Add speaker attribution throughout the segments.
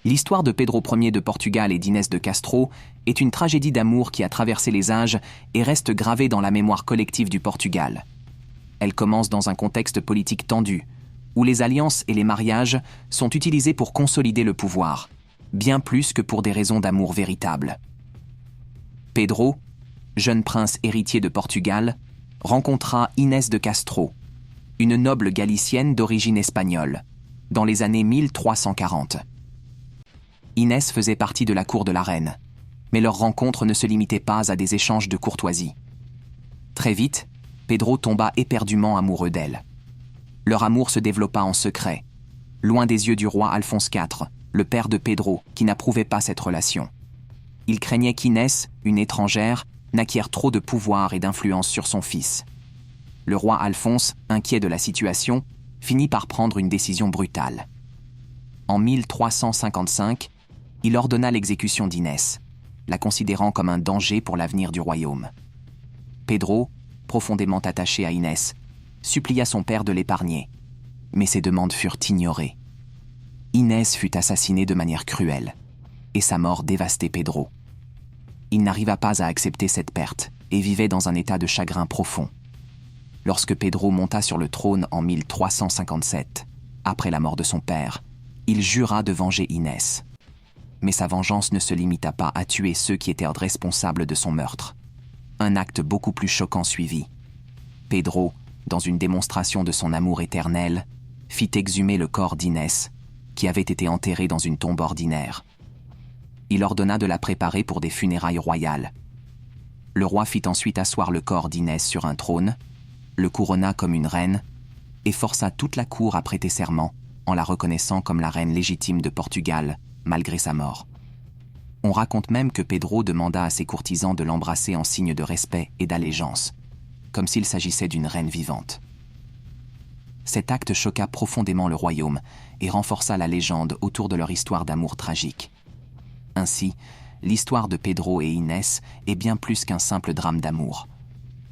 Speaker 1: L'histoire de Pedro Ier de Portugal et d'Inès de Castro est une tragédie d'amour qui a traversé les âges et reste gravée dans la mémoire collective du Portugal. Elle commence dans un contexte politique tendu, où les alliances et les mariages sont utilisés pour consolider le pouvoir, bien plus que pour des raisons d'amour véritables. Pedro, jeune prince héritier de Portugal, rencontra Inès de Castro, une noble galicienne d'origine espagnole, dans les années 1340. Inès faisait partie de la cour de la reine, mais leur rencontre ne se limitait pas à des échanges de courtoisie. Très vite, Pedro tomba éperdument amoureux d'elle. Leur amour se développa en secret, loin des yeux du roi Alphonse IV, le père de Pedro, qui n'approuvait pas cette relation. Il craignait qu'Inès, une étrangère, n'acquiert trop de pouvoir et d'influence sur son fils. Le roi Alphonse, inquiet de la situation, finit par prendre une décision brutale. En 1355, il ordonna l'exécution d'Inès, la considérant comme un danger pour l'avenir du royaume. Pedro, profondément attaché à Inès, supplia son père de l'épargner, mais ses demandes furent ignorées. Inès fut assassinée de manière cruelle, et sa mort dévastait Pedro. Il n'arriva pas à accepter cette perte et vivait dans un état de chagrin profond. Lorsque Pedro monta sur le trône en 1357, après la mort de son père, il jura de venger Inès. Mais sa vengeance ne se limita pas à tuer ceux qui étaient responsables de son meurtre. Un acte beaucoup plus choquant suivit. Pedro, dans une démonstration de son amour éternel, fit exhumer le corps d'Inès, qui avait été enterré dans une tombe ordinaire. Il ordonna de la préparer pour des funérailles royales. Le roi fit ensuite asseoir le corps d'Inès sur un trône, le couronna comme une reine, et força toute la cour à prêter serment, en la reconnaissant comme la reine légitime de Portugal, malgré sa mort. On raconte même que Pedro demanda à ses courtisans de l'embrasser en signe de respect et d'allégeance, comme s'il s'agissait d'une reine vivante. Cet acte choqua profondément le royaume et renforça la légende autour de leur histoire d'amour tragique. Ainsi, l'histoire de Pedro et Inès est bien plus qu'un simple drame d'amour.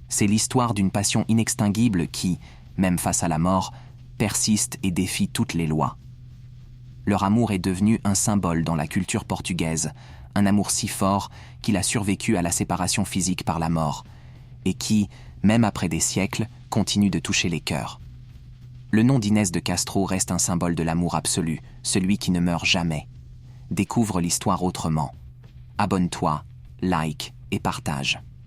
Speaker 1: C'est l'histoire d'une passion inextinguible qui, même face à la mort, persiste et défie toutes les lois. Leur amour est devenu un symbole dans la culture portugaise, un amour si fort qu'il a survécu à la séparation physique par la mort, et qui, même après des siècles, continue de toucher les cœurs. Le nom d'Inès de Castro reste un symbole de l'amour absolu, celui qui ne meurt jamais. Découvre l'histoire autrement. Abonne-toi, like et partage.